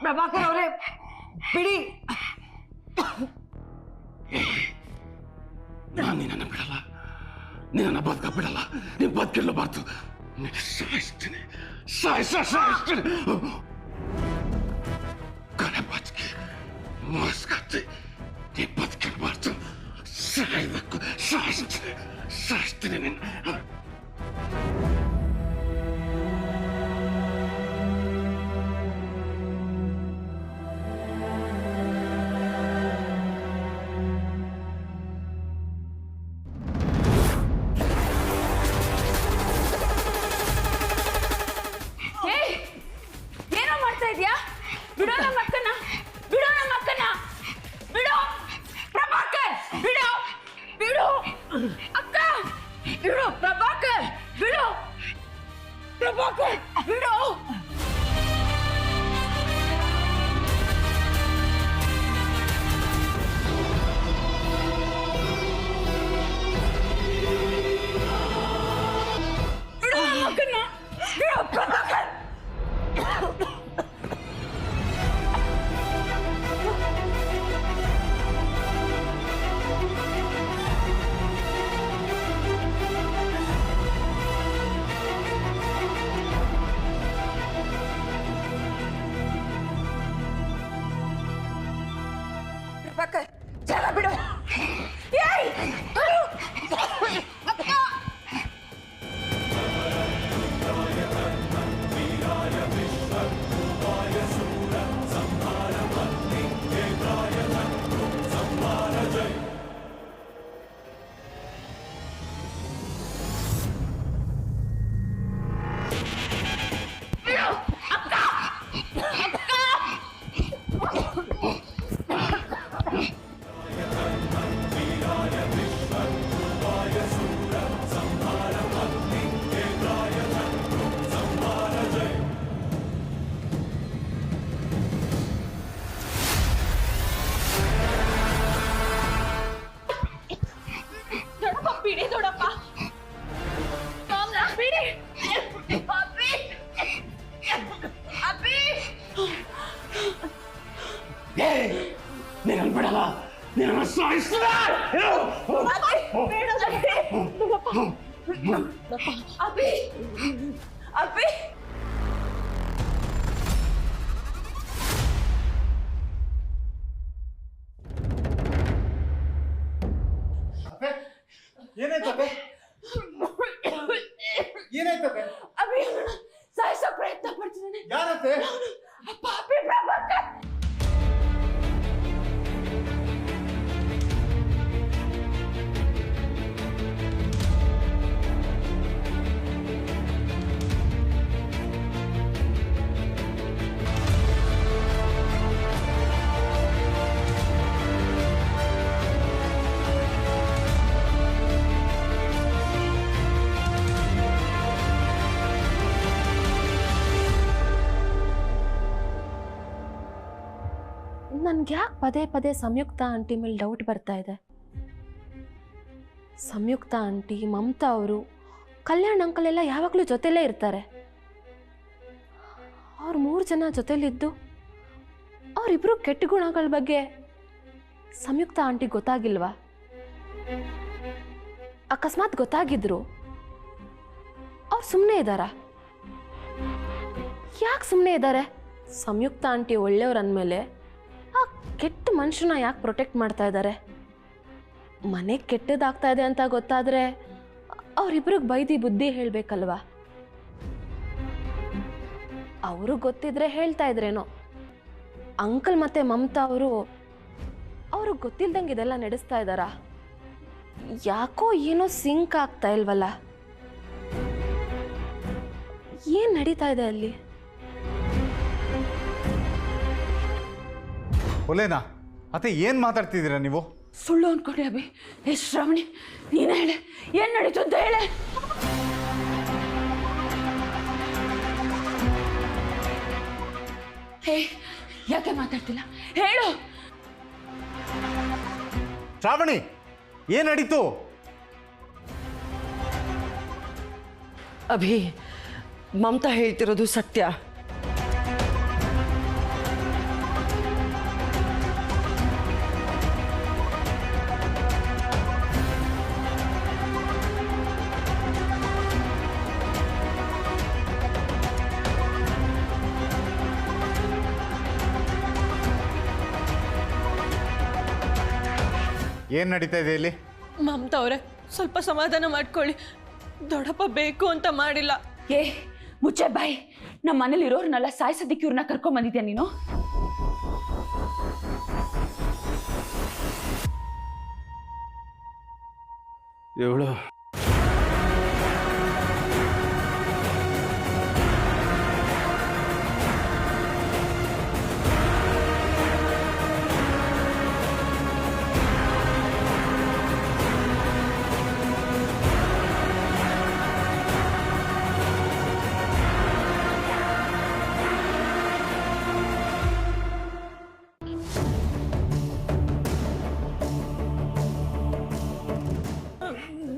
ಪ್ರಭಾಕರ್ ಅವರೇ ಬಿಡಿ. ನಾನು ನಿನ್ನನ್ನು ಬಿಡಲ್ಲ, ನಿನ್ನನ್ನು ಬದುಕ ಬಿಡಲ್ಲ. ನೀನು ಬದುಕಿರಬಾರ್ದು. ಸಾಯಿಸ್ತೀನಿ, ಸಾಯಿಸ್ತೀನಿ. ಕಡೆ ಬದುಕಿ ಮಸ್ಕತ್ತಿ, ನೀ ಬದುಕಿರಬಾರ್ದು. ಸಾಯ್ಬೇಕು, ಸಾಯಿಸ್ತೀನಿ ನಿನ್ನ. ಜಾಗ ಬಿಡು. ನೀನು ಬಿಡಲ್ಲ, ನೀನು ಸಾಯಿಸ್ತೀನಿ. ಏನಾಯ್ತಪ್ಪೆ? ಏನಾಯ್ತಪ್ಪೆ? ಅಭಿ ಸಾಯಿಸೋ ಪ್ರಯತ್ನ ಪಡ್ತಿದ್ದಾನೆ. ಯಾರತ್ತೆ? ಪಾಪಿ ಪ್ರಭಾಕರ್. ನನ್ಗೆ ಯಾಕೆ ಪದೇ ಪದೇ ಸಂಯುಕ್ತ ಆಂಟಿ ಮೇಲೆ ಡೌಟ್ ಬರ್ತಾ ಇದೆ? ಸಂಯುಕ್ತ ಆಂಟಿ, ಮಮತಾ ಅವರು, ಕಲ್ಯಾಣ್ ಅಂಕಲ್ ಎಲ್ಲ ಯಾವಾಗಲೂ ಜೊತೆಲೇ ಇರ್ತಾರೆ. ಅವ್ರು 3 ಜನ ಜೊತೆಲಿದ್ದು ಅವರಿಬ್ರು ಕೆಟ್ಟ ಗುಣಗಳ ಬಗ್ಗೆ ಸಂಯುಕ್ತ ಆಂಟಿ ಗೊತ್ತಾಗಿಲ್ವಾ? ಅಕಸ್ಮಾತ್ ಗೊತ್ತಾಗಿದ್ರು ಅವ್ರು ಸುಮ್ಮನೆ ಇದ್ದಾರಾ? ಯಾಕೆ ಸುಮ್ಮನೆ ಇದ್ದಾರೆ? ಸಂಯುಕ್ತ ಆಂಟಿ ಒಳ್ಳೆಯವ್ರು ಅಂದಮೇಲೆ ಆ ಕೆಟ್ಟ ಮನುಷ್ಯನ ಯಾಕೆ ಪ್ರೊಟೆಕ್ಟ್ ಮಾಡ್ತಾ ಇದ್ದಾರೆ? ಮನೆಗೆ ಕೆಟ್ಟದಾಗ್ತಾ ಇದೆ ಅಂತ ಗೊತ್ತಾದರೆ ಅವರಿಬ್ರಿಗೆ ಬೈದಿ ಬುದ್ಧಿ ಹೇಳಬೇಕಲ್ವಾ? ಅವರು ಗೊತ್ತಿದ್ರೆ ಹೇಳ್ತಾ ಇದ್ರೇನೋ. ಅಂಕಲ್ ಮತ್ತು ಮಮತಾ ಅವ್ರಿಗೆ ಗೊತ್ತಿಲ್ದಂಗೆ ಇದೆಲ್ಲ ನಡೆಸ್ತಾ ಇದ್ದಾರಾ? ಯಾಕೋ ಏನೋ ಸಿಂಕ್ ಆಗ್ತಾ ಇಲ್ವಲ್ಲ? ಏನು ನಡೀತಾ ಇದೆ ಅಲ್ಲಿ? ಒಲೇನಾ ಅತ್ತೆ, ಏನು ಮಾತಾಡ್ತಿದ್ದೀರಾ ನೀವು? ಸುಳ್ಳು ಅನ್ಕೊಂಡೆ ಅಭಿ. ಶ್ರಾವಣಿ, ನೀನು ಹೇಳೆ, ಏನು ನಡೀತು ಅಂತ ಹೇಳೆ. ಹೇ, ಯಾಕೆ ಮಾತಾಡ್ತಿಲ್ಲ? ಹೇಳು. ಶ್ರಾವಣಿ, ಏನು ನಡೀತು? ಅಭಿ, ಮಮತಾ ಹೇಳ್ತಿರೋದು ಸತ್ಯ. ಏನು ನಡೀತಾ ಇದೆ ಇಲ್ಲಿ? ಮಮತಾ ಅವರೇ, ಸ್ವಲ್ಪ ಸಮಾಧಾನ ಮಾಡ್ಕೊಳ್ಳಿ. ದೊಡ್ಡಪ್ಪ ಬೇಕು ಅಂತ ಮಾಡಿಲ್ಲ. ಏ ಮುಚ್ಚೆ ಬಾಯ್, ನಮ್ಮ ಮನೇಲಿ ಇರೋರ್ನೆಲ್ಲ ಸಾಯಿಸೋದಿಕ್ಕೆ ಇವ್ರನ್ನ ಕರ್ಕೊಂಬಂದಿದ್ಯಾ ನೀನು? ಇವಳು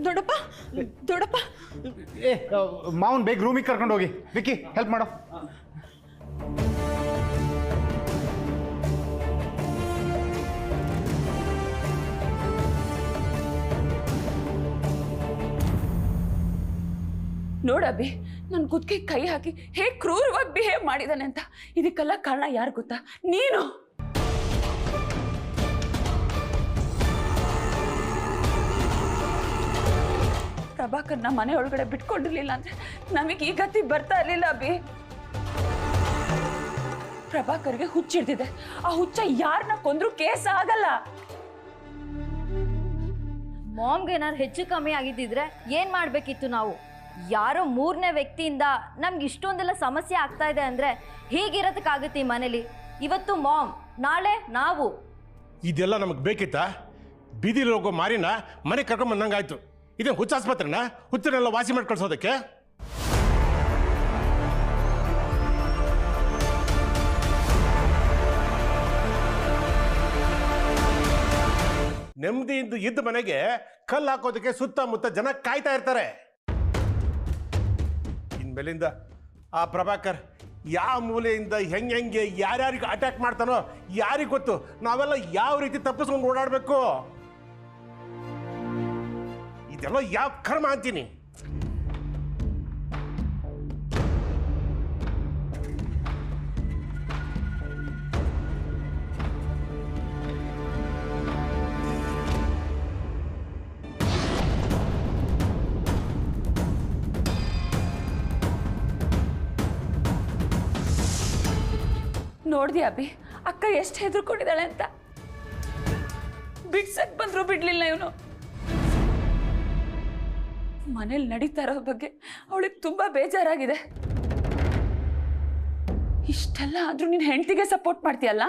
ದೊಡ್ಡಪ್ಪ, ದೊಡ್ಡಪ್ಪ, ಏ ಮಾವನ್ ಬೇಗ ರೂಮಿಗೆ ಕರ್ಕೊಂಡು ಹೋಗಿ. ವಿಕ್ಕಿ ಹೆಲ್ಪ್ ಮಾಡೋ. ನೋಡಬ್ಬಿ, ನನ್ನ ಕುತ್ತಿಗೆ ಕೈ ಹಾಕಿ ಹೇಗೆ ಕ್ರೂರವಾಗಿ ಬಿಹೇವ್ ಮಾಡಿದಾನೆ ಅಂತ. ಇದಕ್ಕೆಲ್ಲ ಕಾರಣ ಯಾರು ಗೊತ್ತಾ? ನೀನು. ಪ್ರಭಾಕರ್ನ ಮನೆ ಒಳಗಡೆ ಬಿಟ್ಕೊಂಡಿರ್ಲಿಲ್ಲ ಅಂದ್ರೆ ನಮಗೆ ಈ ಗತಿ ಬರ್ತಾ ಇರ್ಲಿಲ್ಲ ಅಬ್ಬಿ. ಪ್ರಭಾಕರ್ಗೆ ಹುಚ್ಚಿಡ್ದಿದೆ. ಆ ಹುಚ್ಚ ಯಾರನ್ನ ಕೊಂದ್ರು ಕೇಸ್ ಆಗಲ್ಲ. ಮಾಮ್ಗೆ ಏನಾದ್ರು ಹೆಚ್ಚು ಕಮ್ಮಿ ಆಗಿದ್ದಿದ್ರೆ ಏನು ಮಾಡಬೇಕಿತ್ತು ನಾವು? ಯಾರೋ ಮೂರನೇ ವ್ಯಕ್ತಿಯಿಂದ ನಮ್ಗೆ ಇಷ್ಟೊಂದೆಲ್ಲ ಸಮಸ್ಯೆ ಆಗ್ತಾ ಇದೆ ಅಂದರೆ ಹೀಗಿರೋದಕ್ಕಾಗುತ್ತೆ ಈ ಮನೇಲಿ. ಇವತ್ತು ಮಾಮ್, ನಾಳೆ ನಾವು. ಇದೆಲ್ಲ ನಮಗೆ ಬೇಕಿತ್ತಾ? ಬೀದಿಲಿ ಹೋಗೋ ಮಾರಿನ ಮನೆ ಕರ್ಕೊಂಡ್ ಬಂದಂಗಾಯ್ತು. ಇದೇ ಹುಚ್ಚ ಆಸ್ಪತ್ರೆನ ಹುಚ್ಚನೆಲ್ಲ ವಾಸಿ ಮಾಡಿ ಕಳ್ಸೋದಕ್ಕೆ? ನೆಮ್ಮದಿಯಿಂದ ಇದ್ದ ಮನೆಗೆ ಕಲ್ಲು ಹಾಕೋದಕ್ಕೆ ಸುತ್ತಮುತ್ತ ಜನ ಕಾಯ್ತಾ ಇರ್ತಾರೆ. ಇನ್ಮೇಲಿಂದ ಆ ಪ್ರಭಾಕರ್ ಯಾವ ಮೂಲೆಯಿಂದ ಹೆಂಗೆ ಯಾರ್ಯಾರಿಗೆ ಅಟ್ಯಾಕ್ ಮಾಡ್ತಾನೋ ಯಾರಿಗೆ ಗೊತ್ತು. ನಾವೆಲ್ಲ ಯಾವ ರೀತಿ ತಪ್ಪಿಸ್ಕೊಂಡು ಓಡಾಡಬೇಕು? ಇದೆಲ್ಲ ಯಾವ ಕರ್ಮ ಅಂತೀನಿ. ನೋಡ್ದಿ ಅಬ್ಬಿ, ಅಕ್ಕ ಎಷ್ಟು ಹೆದರ್ಕೊಂಡಿದ್ದಾಳೆ ಅಂತ. ಬಿಡ್ಸಕ್ ಬಂದ್ರು ಬಿಡ್ಲಿಲ್ಲ ಇವನು. ಮನೇಲಿ ನಡೀತಾ ಇರೋ ಬಗ್ಗೆ ಅವಳಿಗೆ ತುಂಬಾ ಬೇಜಾರಾಗಿದೆ. ಇಷ್ಟೆಲ್ಲ ಆದ್ರೂ ನಿನ್ ಹೆಂಡತಿಗೆ ಸಪೋರ್ಟ್ ಮಾಡ್ತೀಯಲ್ಲ?